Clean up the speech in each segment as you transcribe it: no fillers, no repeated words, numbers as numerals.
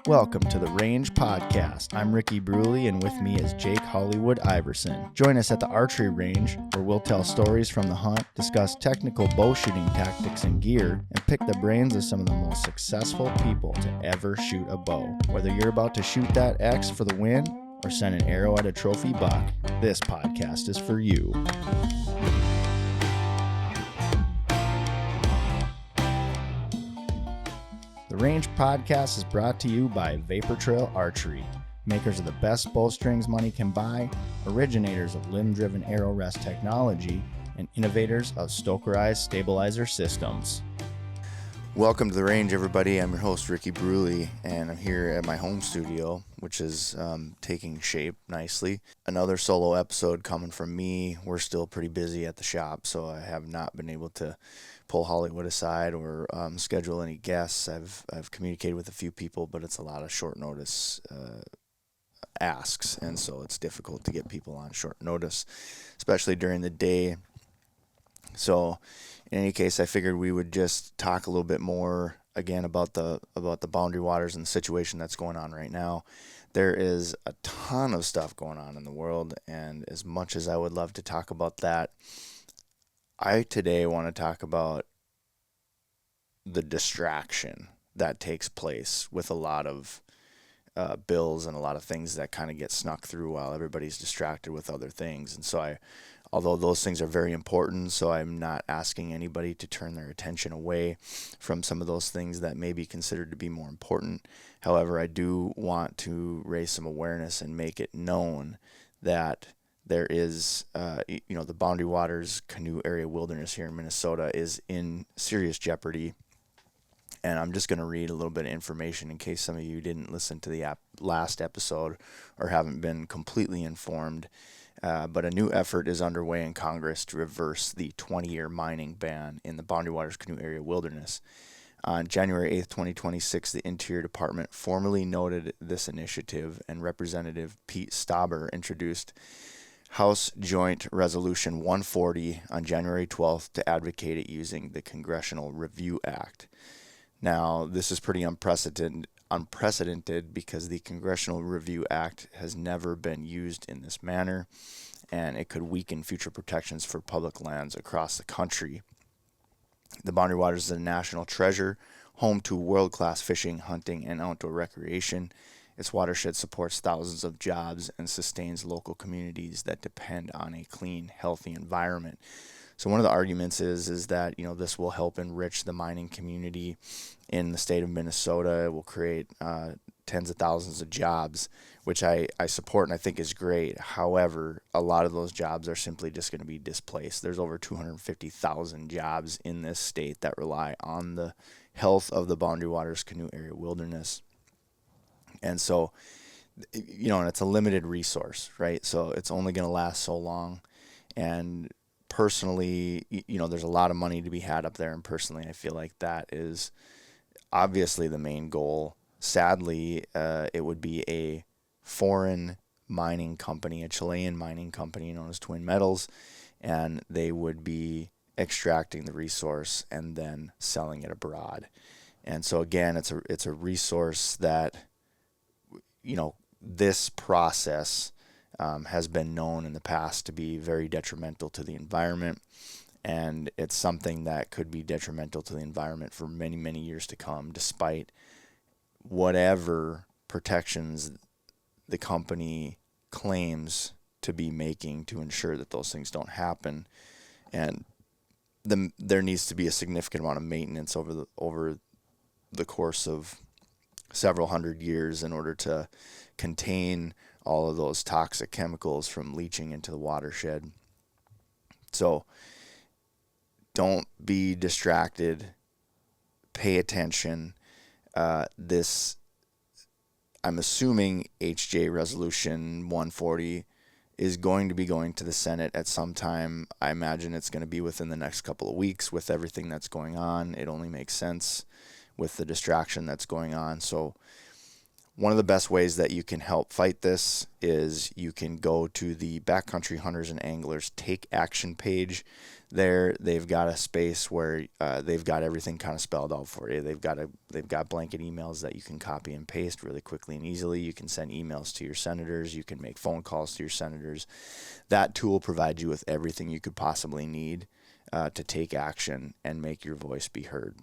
Welcome to the Range Podcast. I'm Ricky Brule, and with me is Jake Hollywood Iverson. Join us at the archery range, where we'll tell stories from the hunt, discuss technical bow shooting tactics and gear, and pick the brains of some of the most successful people to ever shoot a bow. Whether you're about to shoot that X for the win or send an arrow at a trophy buck, this podcast is for you. The Range Podcast is brought to you by Vapor Trail Archery, makers of the best bowstrings money can buy, originators of limb-driven arrow rest technology, and innovators of Stokerized stabilizer systems. Welcome to The Range, everybody. I'm your host, Ricky Brule, and I'm here at my home studio, which is taking shape nicely. Another solo episode coming from me. We're still pretty busy at the shop, so I have not been able to pull Hollywood aside or schedule any guests. I've communicated with a few people, but it's a lot of short notice asks, and so it's difficult to get people on short notice, especially during the day. So in any case, I figured we would just talk a little bit more again about the boundary waters and the situation that's going on right now. There is a ton of stuff going on in the world, and as much as I would love to talk about that, I today want to talk about the distraction that takes place with a lot of bills and a lot of things that kind of get snuck through while everybody's distracted with other things. And so although those things are very important, so I'm not asking anybody to turn their attention away from some of those things that may be considered to be more important. However, I do want to raise some awareness and make it known that there is, the Boundary Waters Canoe area wilderness here in Minnesota is in serious jeopardy. And I'm just going to read a little bit of information in case some of you didn't listen to the last episode or haven't been completely informed. But a new effort is underway in Congress to reverse the 20-year mining ban in the Boundary Waters Canoe area wilderness. On January 8th, 2026, the Interior Department formally noted this initiative, and Representative Pete Stauber introduced House Joint Resolution 140 on January 12th to advocate it using the Congressional Review Act. Now, this is pretty unprecedented because the Congressional Review Act has never been used in this manner, and it could weaken future protections for public lands across the country. The Boundary Waters is a national treasure, home to world-class fishing, hunting, and outdoor recreation. Its watershed supports thousands of jobs and sustains local communities that depend on a clean, healthy environment. So one of the arguments is that, this will help enrich the mining community in the state of Minnesota. It will create tens of thousands of jobs, which I support and I think is great. However, a lot of those jobs are simply just going to be displaced. There's over 250,000 jobs in this state that rely on the health of the Boundary Waters Canoe area wilderness. And so, and it's a limited resource, right? So it's only going to last so long. And personally, there's a lot of money to be had up there. And personally, I feel like that is obviously the main goal. Sadly, it would be a foreign mining company, a Chilean mining company known as Twin Metals, and they would be extracting the resource and then selling it abroad. And so again, it's a resource that, this process has been known in the past to be very detrimental to the environment, and it's something that could be detrimental to the environment for many, many years to come, despite whatever protections the company claims to be making to ensure that those things don't happen. And there needs to be a significant amount of maintenance over the course of several hundred years in order to contain all of those toxic chemicals from leaching into the watershed. So don't be distracted. Pay attention. I'm assuming HJ Resolution 140 is going to be going to the Senate at some time. I imagine it's going to be within the next couple of weeks with everything that's going on. It only makes sense with the distraction that's going on. So One of the best ways that you can help fight this is you can go to the Backcountry Hunters and Anglers Take Action page. There, they've got a space where they've got everything kind of spelled out for you. They've got blanket emails that you can copy and paste really quickly and easily. You can send emails to your senators. You can make phone calls to your senators. That tool provides you with everything you could possibly need to take action and make your voice be heard.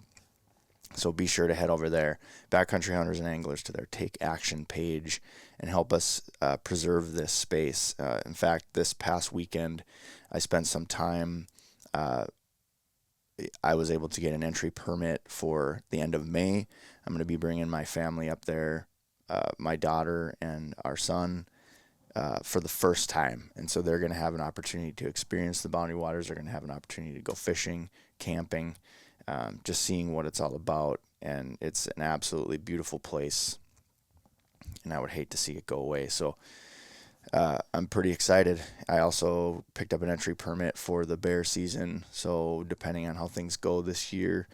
So be sure to head over there, Backcountry Hunters and Anglers, to their Take Action page and help us preserve this space. In fact, this past weekend, I spent some time. I was able to get an entry permit for the end of May. I'm going to be bringing my family up there, my daughter and our son, for the first time. And so they're going to have an opportunity to experience the Boundary Waters. They're going to have an opportunity to go fishing, camping, just seeing what it's all about. And it's an absolutely beautiful place, and I would hate to see it go away. So I'm pretty excited. I also picked up an entry permit for the bear season. So depending on how things go this year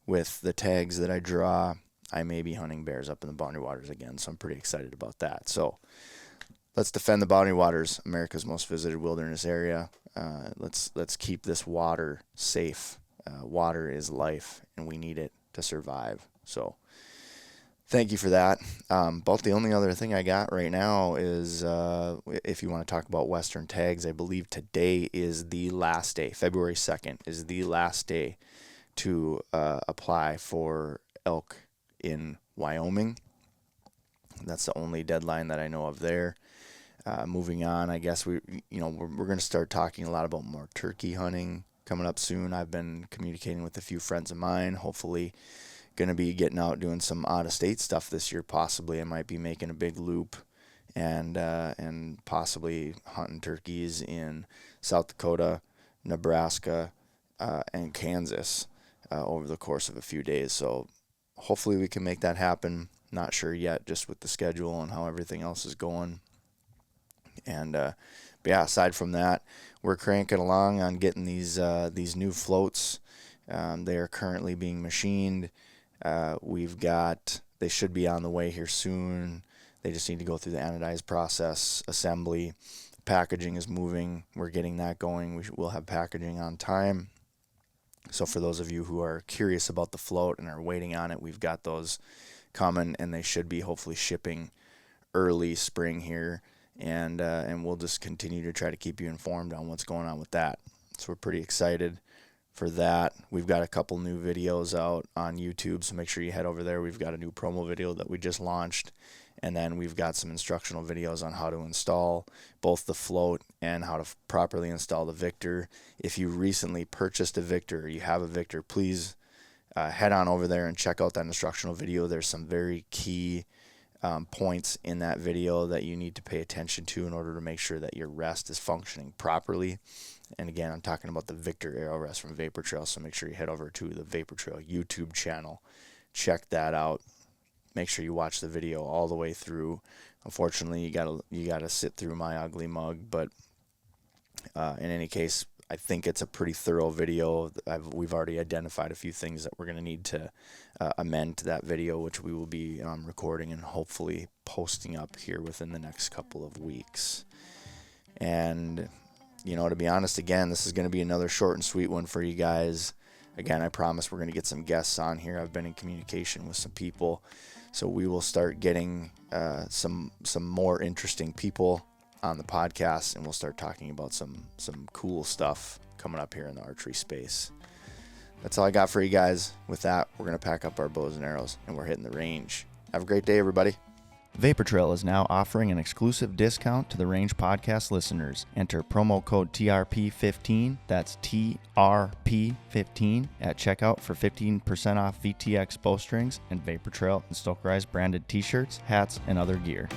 with the tags that I draw, I may be hunting bears up in the Boundary Waters again. So I'm pretty excited about that. So let's defend the Boundary Waters, America's most visited wilderness area. Let's keep this water safe. Water is life, and we need it to survive. So thank you for that. But the only other thing I got right now is if you want to talk about Western tags, I believe today is the last day. February 2nd is the last day to apply for elk in Wyoming. That's the only deadline that I know of there. Moving on, I guess we're going to start talking a lot about more turkey hunting coming up soon. I've been communicating with a few friends of mine. Hopefully going to be getting out doing some out-of-state stuff this year. Possibly I might be making a big loop and possibly hunting turkeys in South Dakota, Nebraska, and Kansas over the course of a few days. So hopefully we can make that happen. Not sure yet, just with the schedule and how everything else is going. And but yeah, aside from that, we're cranking along on getting these new floats. They are currently being machined. They should be on the way here soon. They just need to go through the anodized process, assembly. Packaging is moving. We're getting that going. We'll have packaging on time. So for those of you who are curious about the float and are waiting on it, we've got those coming, and they should be hopefully shipping early spring here. And we'll just continue to try to keep you informed on what's going on with that. So we're pretty excited for that. We've got a couple new videos out on YouTube, so make sure you head over there. We've got a new promo video that we just launched, and then we've got some instructional videos on how to install both the float and how to properly install the Victor. If you recently purchased a Victor or you have a Victor, please head on over there and check out that instructional video. There's some very key points in that video that you need to pay attention to in order to make sure that your rest is functioning properly. And again, I'm talking about the Victor Arrow Rest from Vapor Trail, so make sure you head over to the Vapor Trail YouTube channel. Check that out. Make sure you watch the video all the way through. Unfortunately, you gotta sit through my ugly mug, but in any case, I think it's a pretty thorough video. We've already identified a few things that we're going to need to amend to that video, which we will be recording and hopefully posting up here within the next couple of weeks. And, to be honest, again, this is going to be another short and sweet one for you guys. Again, I promise we're going to get some guests on here. I've been in communication with some people, so we will start getting some more interesting people on the podcast, and we'll start talking about some cool stuff coming up here in the archery space. That's all I got for you guys. With that, we're going to pack up our bows and arrows, and we're hitting the range. Have a great day, everybody. Vapor Trail is now offering an exclusive discount to the Range Podcast listeners. Enter promo code TRP15, that's TRP15, at checkout for 15% off VTX bowstrings and Vapor Trail and Stokerized branded t-shirts, hats, and other gear.